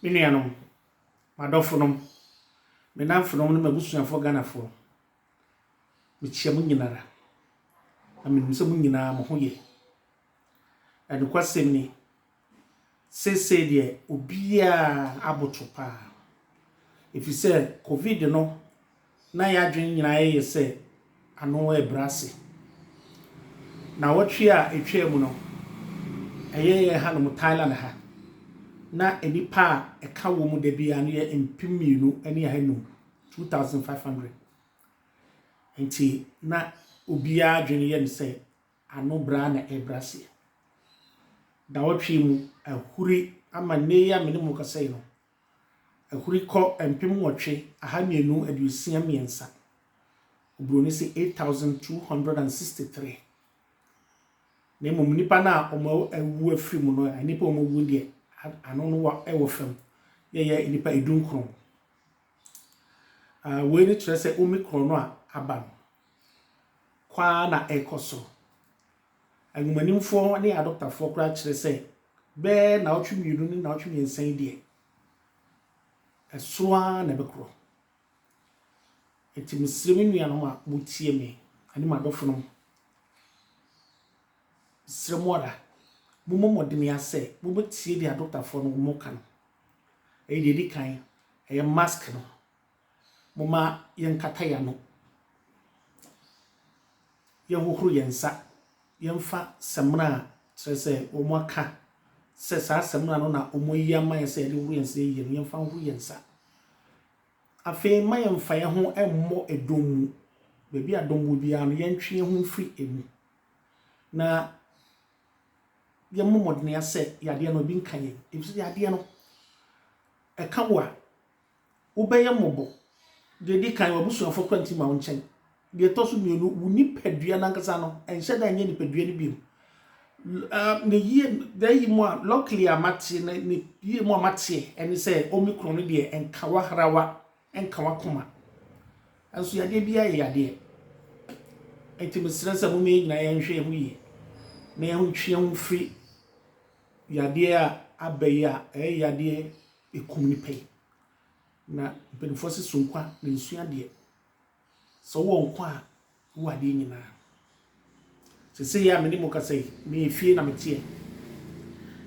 Minianom, madofonom, menamfonom no mabusuafo ganafo. Michia mu nyinara. Aminimse mu nyina mo ho ye. Adukwasem ni sese de obia aboto pa. Efise covid no na ya dwen nyina ye se ano ebrase. Na wotwe a etwe mu no eye ha no Thailand ha. Na enipa eka wo mu de bia no ye empimienu ani ahanum 2500. Enti na obia dwene ye nse ano bra na ebrase. Da wotwe mu ahuri ama ne ya menimu kasai no. Ahuri ko empim wotwe ahamienu adusia miensa. Obroni se 8263. Ne mum nipa na omo awu afiri mu no nipa omo wu de ano no wa ewo fam ye nipa edunkron. We ni kire se omicron no aba no kwa na ekoso agumanimfo ne adoctorfo kra kire se be na otwemienu ni na otwemiensan de esoa na bekro enti misremi nuanom a mutie me ani madofonom sremora mumomodene ase mubetie de adoctorfo no mo kan e de di kan e mask no muma yenkata ya no yenhohoro yensa yemfa semna trese omoka se sa semna no na omoyi aman se de horo yensa ye yemfa horo yensa afi mayemfa ye ho emmo edomu bebi adombu bia no yentwe ho fri emu na yemmomodene ase yade no bi nkan ye ebisi yade no eka wo a ubeye mobo de di kan wabusuafo kwanti ma wonchen de toso mienu wuni padua nankasa no enhye da nye ni padua ni biom ne yie da yi mo a luckily amate ne yie mo amate eni se omicron de enkawa harawa enkawa koma anso yade bia ye yade entimisrensa mu me nyina ye nhwe hu yi na ye hu twe hu fri yade a abaya yade ekumni pay na benefo se sonkwa na nsua de so wo nkwa wo ade nyina se ya meni mo kasai me fie na metie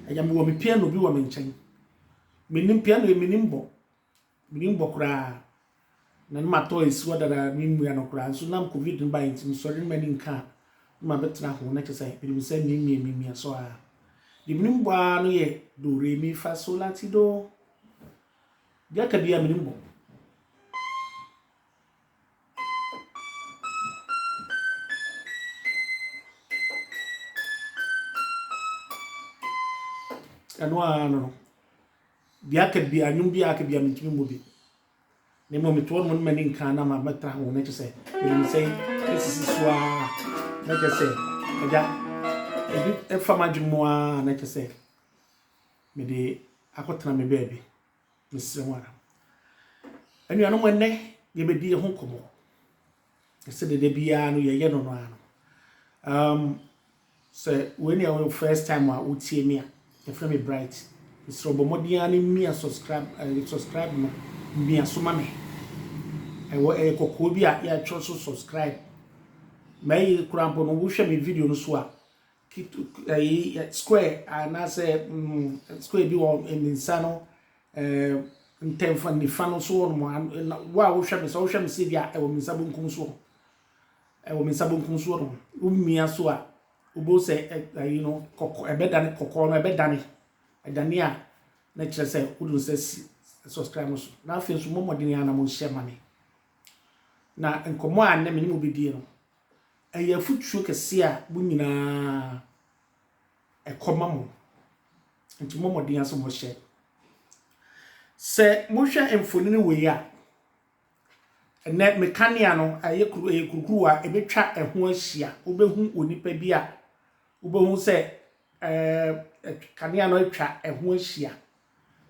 aya me wo me piano bi wo me nchen menim piano menim bo kura na ma to esi wadara mi mu ya no kura so nam covid ba ntim so re mani nka ma betena ho na kese bi se mi so a di menim bo no ye do re mi fa so lati do dia ka bia menim bo no dia ka bia nyum bia ka bia mentimi mo bi ne mo meto no mani nka na ma metra ho na kese menim sei esisi so a na kese eja ebi efama dwumo a na kese me de akotena me baabi mesre wara anuanom enne ye bedi ho komo ese de bia no ye no no ano so when you first time a utie me a e frame me bright isro bomodia ni mi subscribe no mi asoma me ewo kokko bi a ya twa so subscribe mai kurampo no wo hwe me video no so a square na say square bi wo eminsa no ntemfa ni fa no so no wa wo hwe me so wo hwe me se dia ewo minsa bonkum so no wo mia so a obo se kokko ebedane kokko no ebedane edane a na kire se wo se subscribe so na afi so momodene ya na mo share mame na enkomo a na meni mo bedie no eye futuo kese a bu nyina ekoma mo nti momodene aso mo share se mo hwe emfoni ne we a ene mekania no aye kurukuru a ebetwa eho ahia obehu onipa bi a obehu se kania no atwa eho ahia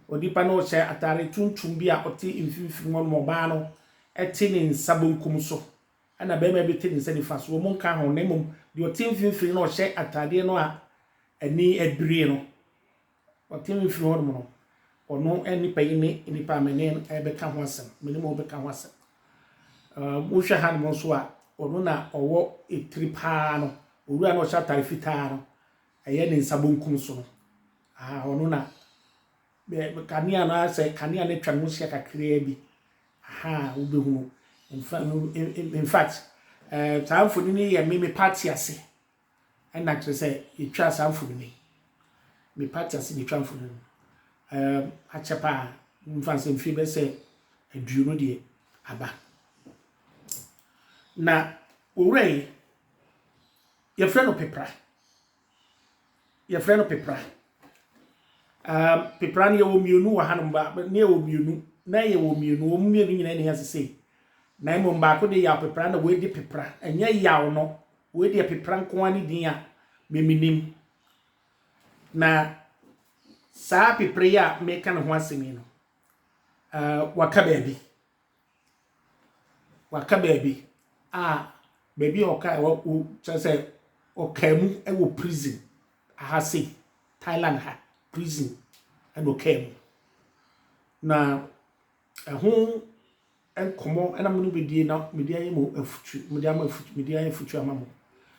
odipa no che atare tuntum bi a oti mfimfim no mo ba no eti ne nsabonkum so ana be ma beti ne nsanifa so mo nka ho na mum de oti mfimfim no che atade no a ani adrie no oti mfimfim no ono enipa yini enipa menen ebeka ho asem meni mo beka ho asem wo hwe han mo so a ono na owo etiri pa no owura no sha tare fitaa no eye ne nsabonkum so no ono na be kania na se kania ne twa mo sia kakra bi wo be hu in fact taamfoni ni ye me party ase and actually say you try samfoni ni me party ase ni twa mfoni achepa mfanse mfi be say aduno de aba na owurei ye frɛ no pepra pepra ne ye wo mienu wa hanom ba ne ye wo mienu na ye wo mienu wo mienu nyina ne yasese na mo mba ko de ya pepra na we di pepra enye yaw no we di pepra nko ani din a meminim na saa pepra ya me kan ho asemi no waka baabi baby oka wo say okamu e wo prison ahase Thailand ha prison and okamu na ho enkomo ena mo bedie na media yemo afutu media afutu amamo.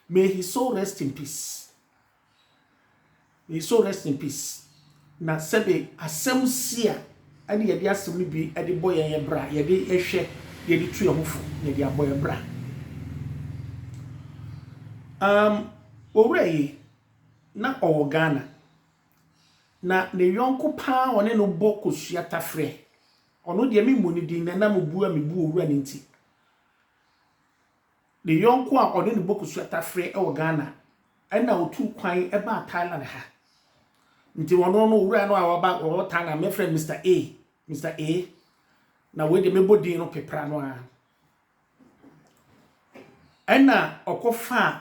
May his soul rest in peace. Na sebe asem sia ade ye de asem bi ade boye ye bra ye de ehwe ye de tu ye hofo ye de aboye bra owurei na owo Ghana na ne yonko pa one no bokosua tafre ono de me moni din na mo bua me bu owura nti ne yonko a one no bokosua tafre e wo Ghana na otu kwan e ba Thailand ha nti wono no owura no a wo Thailand me friend Mr. A na we de me bodin no pepra no a ena okofa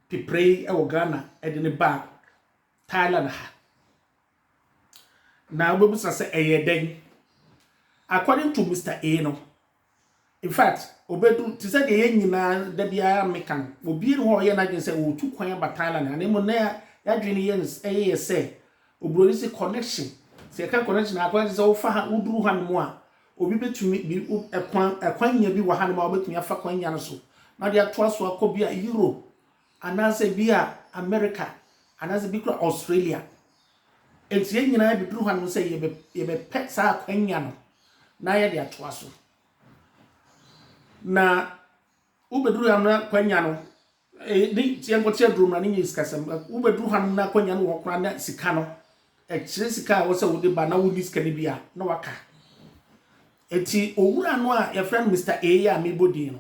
pepre e wo Ghana e de ne ba Thailand ha na we busa se eyeden according to Mr. A no in fact obedu ti se de ye nyina da bia mekan obi no ho ye na dwen se wo tu kwan ba Thailand na mo na ya dwen ye se obroni se connection se ka connection akwan se wo fa ha uduru ha no a obi betumi bi ekwan nya bi wa ha no ma obetumi afa kwan nya no so na de ato aso akobia Europe anase bia America anase bi kura Australia etie nyina bi duru ha no se ye be pet sa kwan nya no na ye de ato aso na ubeduru ha no kwan nya no ni tie ngotia drum na ni iskasem ubeduru ha no na kwan nya no wo kura na sika no ekire sika wo se wo de ba na wo ni sika ni bia na waka eti owura no a ye friend Mr. A ya mebodin no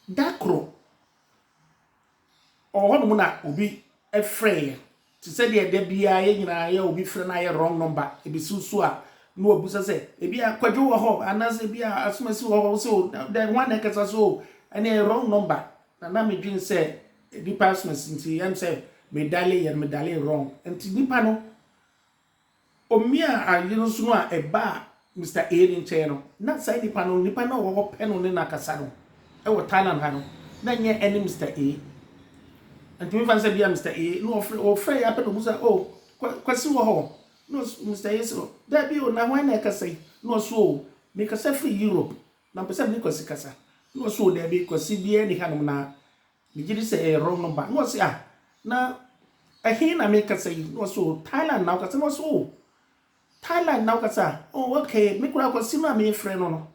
dakro no na obi efrey ti se de da bia ye nyina ye obi frɛ na ye wrong number ebi susu a no obusa se ebi akwadwo wo ho anase bia asomasi wo ho so the one that kasa so ene wrong number na medwin se di pasmas nti yam se medale wrong nti nipa no omia ayino so no a eba Mr. A in cheno na sai nipa no wo peno ne na kasa no e wo Thailand ha no na nye any Mr. A anti me fan say bia Mr. A no ofre ya pedo musa kwasi wo ho no Mr. A so da bi o na wan na kasa no so me kasa free Europe na pesa me kwasi kasa no so da bi kwasi bia ni hanom na me gidi say wrong number no say na ahin na me kasa no so Thailand na kasa no so Thailand now kasa okay me kura kwasi na me frɛ no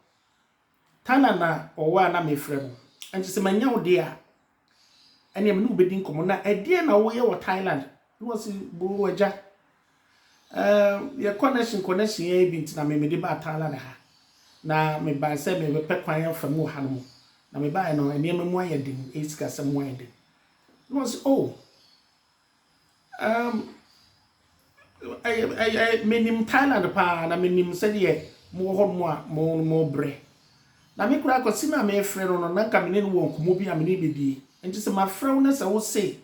Thailand na owa na me frɛ no anti se manya wo de a ene me no bedin komo na ede na wo ye wo Thailand no si bo waja ye connection ye bi ntina me de ba Thailand ha na me ba se me pe kwan ya fam wo ha no na me ba no ene me mu ayedin esika se mu ayedin no si menim Thailand pa na menim se de mo ho mo bre na me kura ko sina me frɛ no na nka me ne wo nkomo bi a me ne bedi enti se ma frɛ no se wo se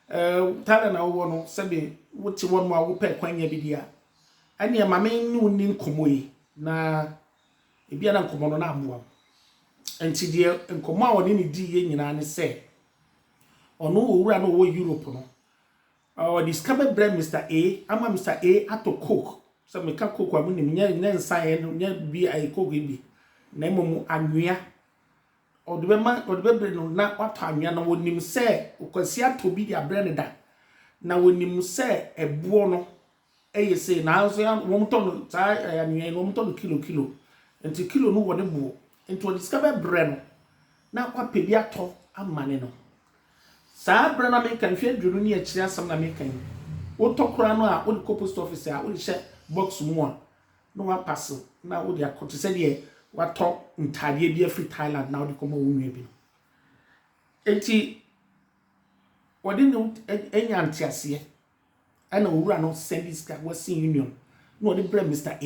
Thailand na wo no se be wo ti won mo a wo pɛ kwanya bi dia ani ma me ne ni nkomo yi na ebia na nkomo no na aboa enti de nkomo a woni ne di ye nyina ne se ono owura no wo Europe no discover brand Mr. A ama Mr. A ato coke so me ka coke amu nim nya nsa ye no nya bi ai coke bi na emom anwea odebe no na wato anwea na wonim se okwasi atobi dia bre ne da na wonim se ebuo no eyese na so ya won to no ta anwea no won to no kilo enti kilo no wode buo enti wode discover bre no na kwa pebi ato amane no saa bre na me kan hwe duru ni akiri asam na me kan wo tokora no a wo de post office a wo de hye box mu a no wa pass na wo de akoto se de wato ntade bi afri Thailand na wo de komo wo nwe bi enti wode no enya ntiase ana owura no service ka Western Union no de bre Mr.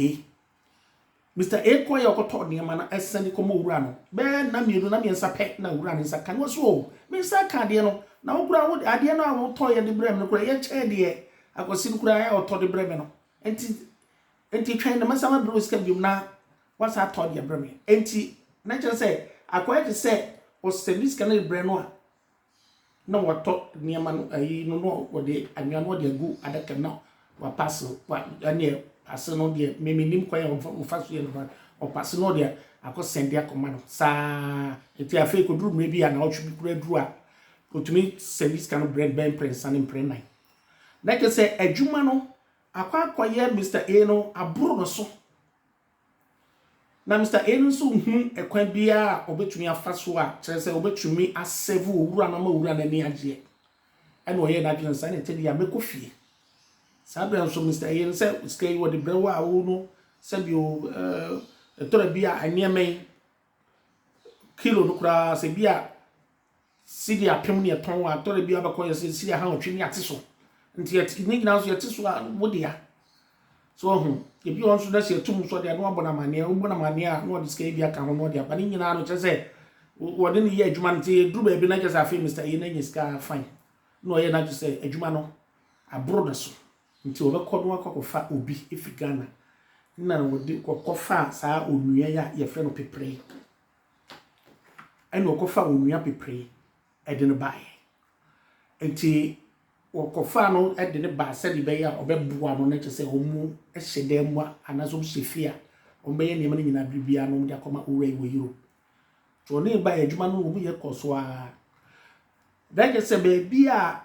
A koye okoto de ma na eseni komo owura no be na mienu na miensa pe na owura ni saka no so me sa ka de no na owura wo ade no a wo to ye de bre no kura ye che de akosi kura ya oto de bre me no enti twen na masama bro ska bium na wasa to de bre me enti na chere say akoye de say o service ka na bre no a na wato niema no ayi no wo de anwa no de agu adaka na wa pass wa ane passe no de meminim kwa o fa so ye no o passe no de akosende akoma no sa enti afi ko duru me bi na o twi kura duru a otumi service kan brand ben prince and pre nine na ke say adwuma no akwakoye Mr. A no aburo no so na Mr. A no so hu ekwan bia obetumi afa so a kire say obetumi asave owura na ma owura na ni agye ene oye na dwen sa na tedi ya mekofie Sabia so Mr. A say skay wo de brewa wo no sabio tora bia anieme kilo no kura se bia sidi apem ne ton wa tora bia bakoye se sidi ha otwe ni ateso nti ni gina so yateso a wo de ya so hu e bi won so da se tum so de no abona mane a ubona mane a no de skay bia ka ho no de ba ni nyina no che se wo de ni ye adwuma nti duru ba bi na che sa fe Mr. A na nyiska fine no ye na che se adwuma no abro da so nti obekọ no akọfa obi Africana na no de kofa saa onua ya ye fre no pepre ene okofa onua pepre e de no bae nti okofa no e de ne ba se de be ya obeboa no na kyese omu e hyede mu anaso shefia ombe ne me nyina bibia no de akoma owura iwo Europe to ne ba adwuma no omu ye koso a da kyese be bia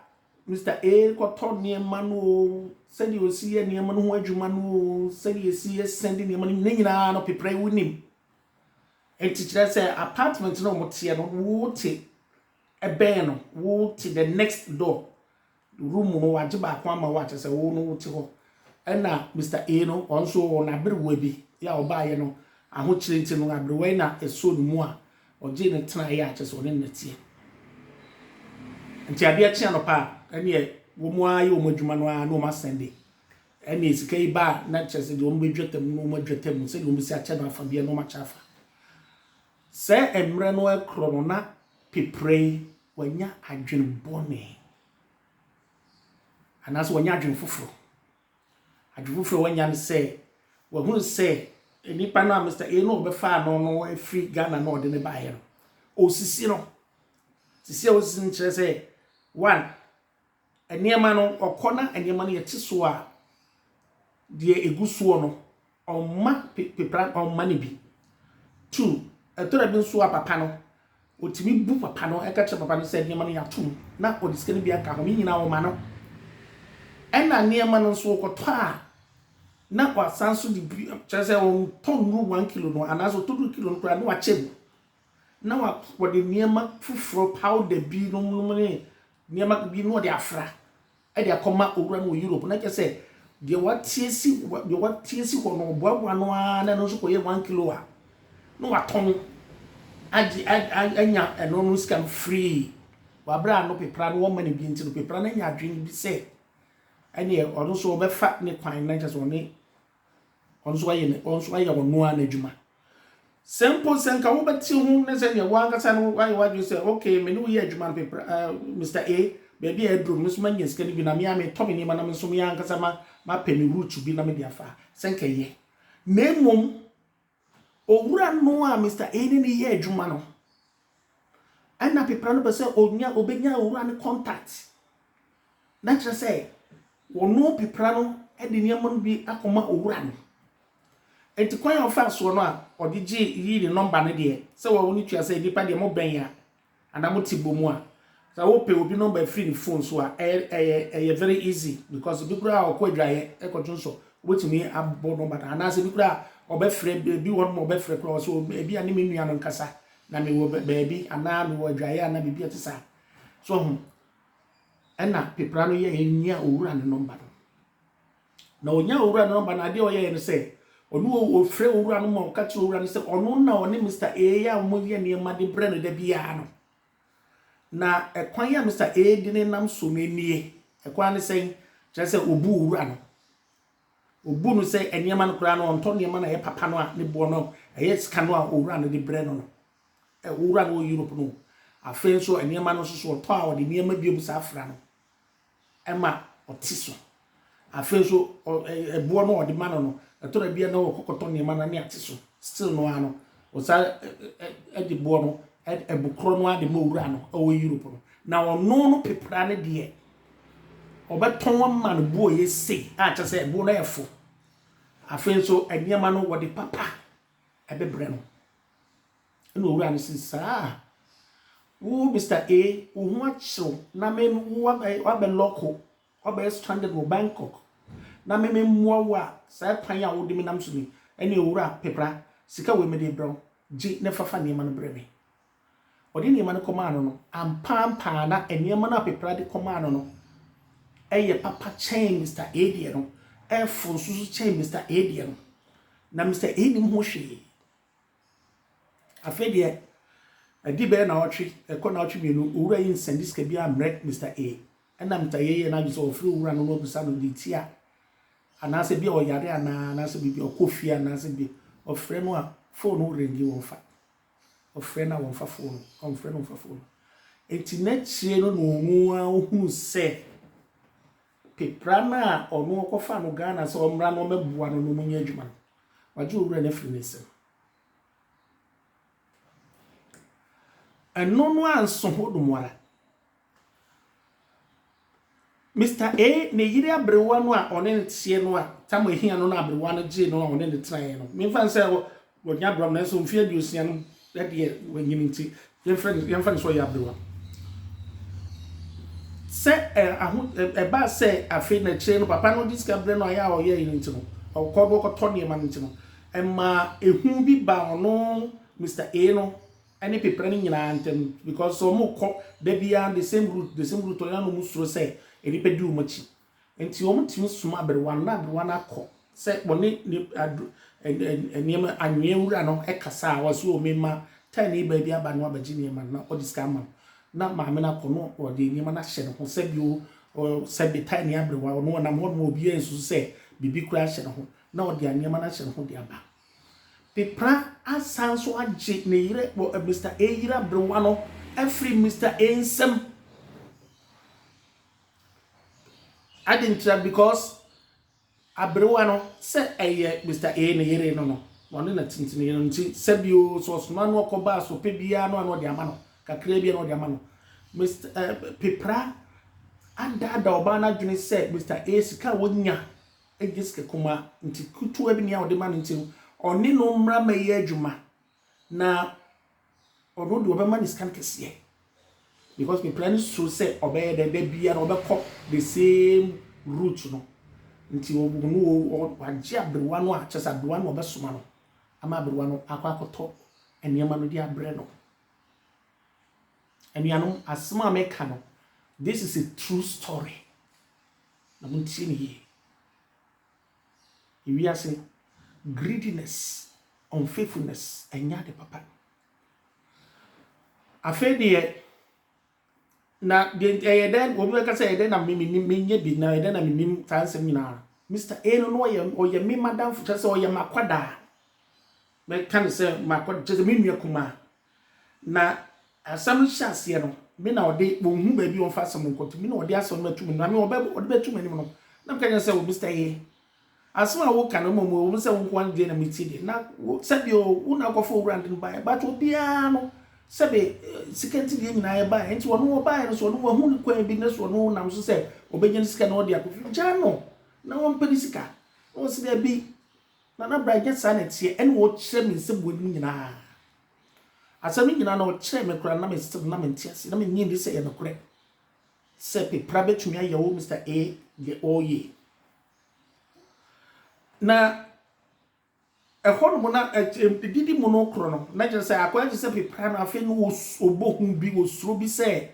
Mr. A koto niema no sedi osi ye niema no ho adwuma no sedi esi ye send niema no nyina no pepre wunim enti kire say apartment no motie no wote ebe no wote the next door room no waje ba kwa ma wache say wo no wote ho ena Mr. A no onso na berewa bi ya oba ye no aho kire nti no aberewa na eso no mu a oje ne tena ya ache so ne netie nti ade achi anopa ene wo mu ayi wo madwuma no a no ma sende ene sikai ba na chese de wo mbedwetam no ma dwetam se de wo si ache na afa bia no ma chafa se emre no ekro no na pepre wanya adwen bone anaso wanya adwen fufuro wanya ne se wo hu se nipa na Mr. A no be fa no free Ghana no de ne ba ye no osisi no sisi osisi nche se one eniema no okona eniema no yete so a de egusuo no omma pepra omma ne bi two etora bi nso a papa no otimi bu papa no ekache papa no se eniema no yatum na odiske ne bi aka ho nyina wo ma no ena eniema no nso okoto a na wasanso de bi chese on ton ru 1 kilo no anazo 2 kilo no kura no wachem na wa de eniema fufuro powder bi no ne niema bi no de afra e de akoma owura no Europe na ke se de watiesi ho no boaboa no na no so koye 1 kilo a no waton anya eno no scam free wa bra no pepra no wo mane bi nti no pepra na nya adwen bi se ene ono so obefa ne kwan na ke so ne ono so aye wono a na adwuma simple senka wo beti hu ne se ne wanga sa no aye wadwe se okay me no ye adwuma pepra Mr. A baby edro musuma nyeska ni bi na me ame to me ni ma na musuma ya nkasa ma pemi root bi na me dia fa senka ye memom owura no a Mr. A ni ye adwuma no ana pepra no be se obenya owura ne contact na kire se wono pepra no de nneɛma no bi akoma owura no enti kwan ofa so no a odi gi yi ne number no de se wo ni tua se nipa de mo ben ya ana mo tibomu a sa wo pe obi number free ni phone so a very easy because bi kura akwadwaye ekotun wetumi abbo number ana se bi kura obefre bi won mo obefre kura so bi ani me nua no nkasa na me wo baabi ana me wo adwaye ana bibi atisa so ena pepra no ye nya owura ne number na onya owura ne number na de oye ne se onu ofre owura no mo ka ti owura ne se onu na oni Mr. A ya mo ye ne ma de bre ne da bia no na ekwan ya Mr. A di ne nam so menie ekwan ne sen kire se obu owura no obu no se eniema no kura no onto niema na ye papa no a ne bo no eye sika no a owura no de bre no owura no Europe no afen so eniema no so to a de niema biem sa afra no ema otiso afen so ebo no ode ma no etora bia na okokoto niema na ne atiso still no ano o sa de bo no ebukro no ade ma owura no o Europe no na ono no pepra ne de obeton ma no bo ye sei a cha se bo no efo afen so eniema no wode papa ebebre no no owura no sisa wo Mr. A wo hu acho na me wo abe local obe stranded wo Bangkok na me mmua wa sa pan ya wo de me nam so ni ene owura pepra sika we me de bro gi ne fafa niema no bre me odi niema no koma no ampampa na eniema na pepra de koma no eye papa chain Mr. A de no efo susu chain Mr. A de no na Mr. A ni mo hwe afede adi be na otwe ekọ na otwe mienu owura yin sendiska bia amre Mr. A ena Mr. A ye na bi so ofri owura no bisa no di tia anase bia oyare ana anase bi okofia anase bi ofre no a phone ringi won fa ofre na won fa phone ofre no fa phone enti na chie no no a ohu se pepra na ono okofa no Ghana se omra no mebua no no munya adwuma waje owura na firi nese eno no anso hodomwara Mr. A ne yiri abrewa no a one ntie no a tamo ehia no na abrewa no je no a one ne tran no me fan se wo nya brom na so mfie aduosia no de wanyini nti yemfa so ya abrewa se ba se afi na kire no papa no discover no ya o ye yin nti no o ko to ne ma nti no emma ehu bi ba no Mr. A no any people ni nyina antem because so mo ko da bia the same route ya no musuro se eni pedi o machi enti o mutimi suma abrewa na akọ se boni eniema anwe wura no ekasa a waso o mema tani ba bia ba no abaji niema na o discount na maame na kọ no o de niema na hye no se bi o se bi tani abrewa no na mo obi ensu se bibi kura hye no na o de niema na hye no de aba pepra asanso age ne yire Mr. A yira brewa no every Mr. A nsem I didn't try because abrewa no se eye Mr. A ne yire no one na tintini no nti se bio so soma no okoba so pe bia no de ama no kakra bia no de ama no Mr. pepra ada oba na dwene se Mr. A sika wonya egiske kuma nti kutu abi ne a ode ma nti oni no mra maye adwuma na ono de obema ni scan kese because me plan so say obey the bia na obekọ the same route no nti obu waje abrewa no a chesa abrewa no obesoma no ama abrewa no akwakoto eniema no di abre no eniano asma meka no this is a true story na munti ni we are saying greediness, unfaithfulness, and yet the papa. I feel the na then what we can say then I'm me be now then I'm in seminar. Mr. A no or your me madam for just or your makwada. Me can say makwada just a mimia kuma. Na some chance here no. Me now they won't baby on fast some to me no dear son to me. I mean or bet too many no. Now can you say Mr. A? Asma wo kan mo mo se wo kwan de na mitide na se bi o una go for brand buy but obia no se be sikenti de nyina e buy enti wo no buy no so no hu kwan bi na so no nam so se obegye sika na o de akofi ja no na won pedisika o se be bi na bra get sanity and wo kire me se bo ni nyina asami nyina na wo kire me kura na me se na me ntiase na me nyi ndi se ye no kure se pe prabe tumi aye wo Mr. A the oye na ehon mo na didi mo no kro no na je se akwa je se pe pra na afi no obohun bi osuro bi se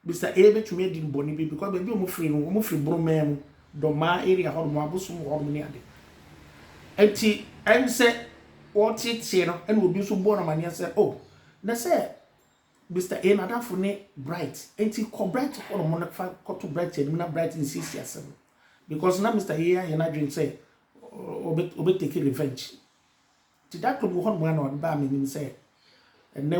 Mr. A betumi adi mboni bi because be omo free bromem do ma area hɔ mo abosum hɔ mo ne ade enti em se wɔtete no ɛna obi so bo na mane se oh na se Mr. A na dafo ne bright enti ko bright hɔ mo na fa to bright ni na bright in sisi asem because na Mr. A ya na dream say obe take revenge ti that ko hɔ mo na on ba me nim say and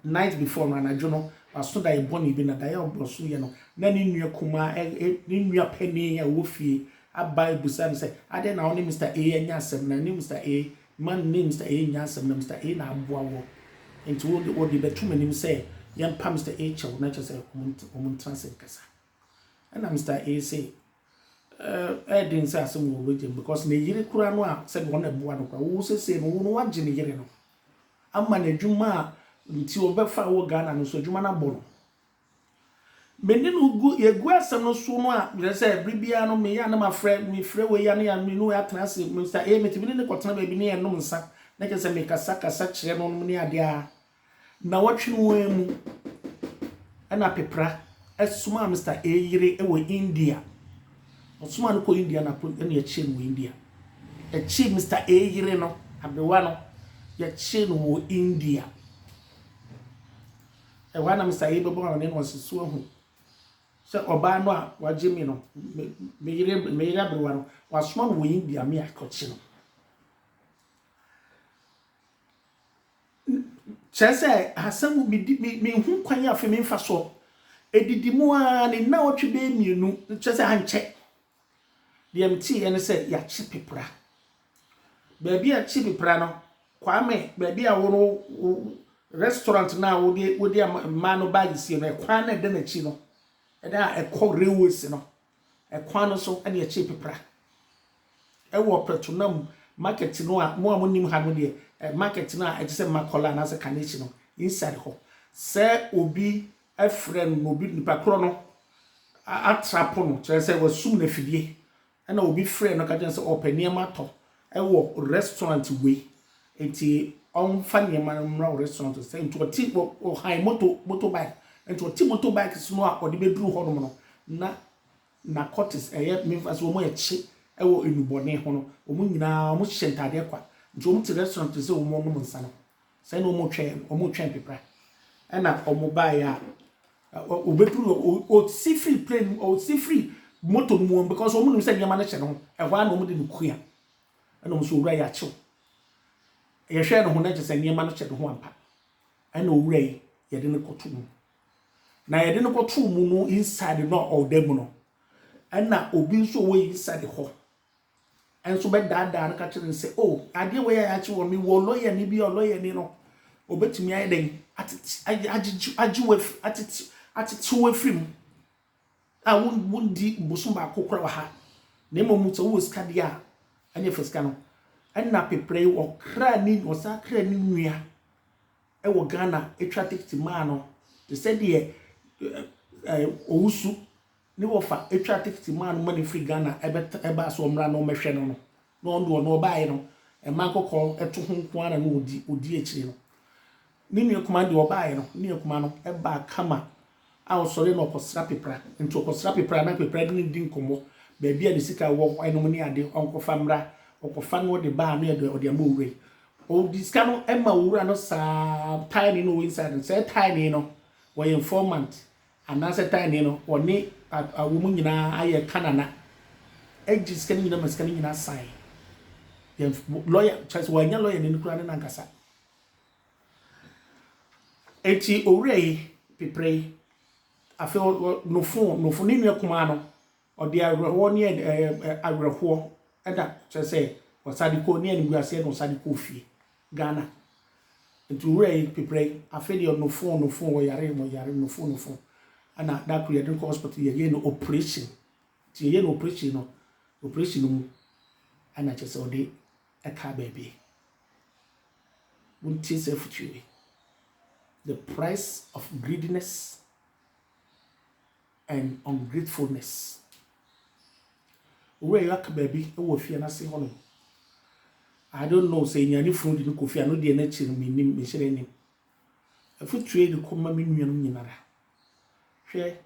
night before na jono aso da eboni bi na da ya obroso ye no na ni nua kuma ni nua pani ya wo fie abai busa say ade na oni Mr. A anya asem na ni Mr. A man ni Mr. A anya asem na Mr. A na aboa wo enti wo de betum nim say yam pa Mr. A chew na che say omun transit kasa na Mr. A say din say asem wo loje because na yiri kura no a say wo na boa no kwa wo say no wo wagye ne yiri no amma na dwuma nti obefa wo Ghana no so dwuma na bolo meni no gu yegu asem no so no a be say bribia no me ya na ma frɛ me frɛ we ya na ya me no ya tena se Mr. A metimi ne kɔtena ba bi ne enom nsa na ke se me kasa kyerɛ no ne ade a na watwe no mu ana pepra esuma Mr. A yire e wo India osuma no ko India na pro ne ya che no India e che Mr. A yire no abewa no ya che no wo India e wana Mr. A bebo na ne no sesu ahu se oba no a waje mi no me yire abewa no wasoma no wo India me akɔche no chese hasamu mi hu kwan ya fe me mfa so edidimu a ne na otwe be mienu chese anche DMT ene se ya chipipra baby a chipipra no kwame baby a wo restaurant na wo de ma no bag si no kwa na de na chi no e da railways no kwa no so ene ya chipipra e wo petunam market no a mo nim ha no de market na e se makola na se kanechi no inside ho se obi a friend no obi nipa kro no atrapo no che se wasum na fidie na obi friend no ka je se opaniema to e wo restaurant we enti on fanye man restaurant say into ti o high motorbike into ti motorbike so a odi be duru ho no na cotis eye memfas wo mo e chi e wo enubone ho no o mo nyina mo hyentade kwa nti o mo ti restaurant say o mo no nsa no say no mo twen pepra e na o mo ba ya o be duru o si free plane o si free motor mo because o mo no say nyama na che no e hwa na o mo de nukua e no so wura ya chiw ye hwe no ho na jese nyama no che de ho ampa e na owura yi ye de ne kotu mu na ye de ne kotu mu no inside no all dem no e na obi nso wo inside ho enso be dada na ka kire say oh ade we ya chi wo mi wo lawyer ni bi o lawyer ni no obetumi ayi den atiti we film a wundi busum ba kokora wa ha na emo so wo ska dia anya feska no enna pepre wo kra ni wo sa kra ni nua e wo Ghana etwa ticket ma no te se de owusu ni wo fa etwa ticket ma no mani free Ghana e ba so mra no mehwe no no ndo no ba yi no e ma kokko eto ho nko ana no odi ekire no ni nua kuma de wo ba yi no ni kuma no e ba kama a wo sore no okosra pepra nti okosra pepra na pepra ni din komo ba bia de sika wo enom ni ade onko famra okofa no de ba no e de amowre o diska no e ma wura no sa tiny no inside say tiny no wo informant anase tiny no oni awomu nyina aye kanana ejiska ni nyina maska ni nyina sign dem lawyer chase wanya lawyer ni kura na nkasa eti owre pepre afi no phone ni nua kuma no odi agreho ni agreho eda chese osadiko ni anigu ase no osadiko fie Ghana eti owre pepre afi de no phone wo yare no phone ana da create hospital ye no operation ti ye no operation mu ana chese ode eka baby wunti se future the price of greediness and ungratefulness we yak baby e wo fie na se hono I don't know say nyani funu di ko fie no de na chiri mi nim me hire nim future de ko ma me nuanum nyinara hwe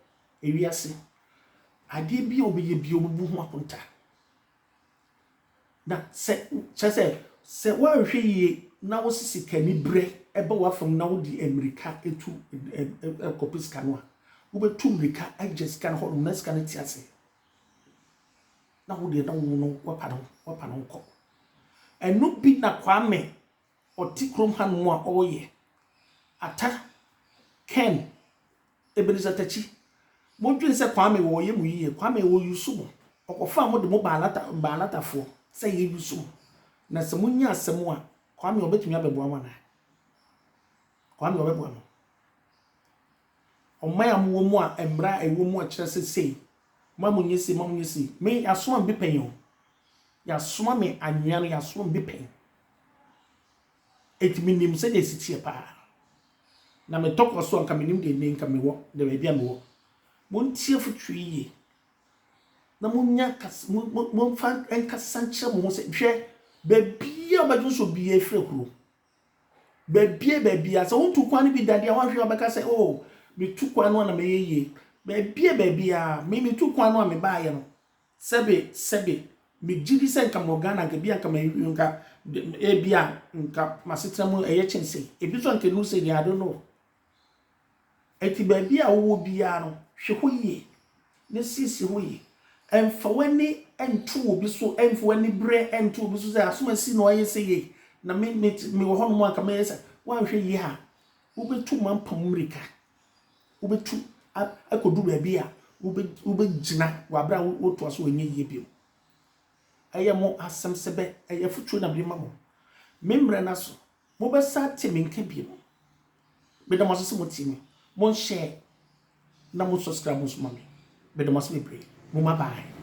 ewiase ade bi obeye bi obubu ho aponta na se wa hwe yi na wo sisi kani bre ebe wa fam na wo di America etu kopis kanwa wo betu America agents kan ho na ska na tiase na wo de na wo no wa pa no ko enu bi na Kwame oti krom hanu a oye ata Ken Ebenezer Tachi mo dwen se Kwame wo ye mu yiye Kwame wo yusu mo okofa mo de mo balata fo se ye yusu mo na se munya asem a Kwame obetumi abebo ama na Kwame obebo ama omaya mo mu a embra ewo mu a kire se sei mamunyesi me asoma bi penyo ya soma me anwea no ya soma bi pen etimi nim se de sitie pa na me tokọ so anka me nim de nka me wo de ba bia me wo montie futwe yi na monya mo fa enka sanche mo se hwe ba bia ba so bia efrekuro ba bia so wontu kwan bi dade a hwanhwe obeka se oh me tu kwan no na me yeye ba bia me tu kwan no a me ba ye no sebe me jiri se nka mo Ghana nka bia nka me nka bia nka masetra mu eye chense ebi so nka no se I don't know eti ba bia wo bia no hwe hoye ne sisi hoye emfa wani entu obi so emfa wani bre entu obi so se asoma si no aye se ye na me wo hono mu aka me yesa wan hwe yi ha wo betu mampam America wo betu akodu ba bia wo be gina wa bra wo to aso onye yie bio eye mo asem sebe eye futu na bi mamo memre na so mo be sa temi nka bio be da mo so mo timi mo share na mo subscribe mo so mami be da mo so me pray mo ma bye.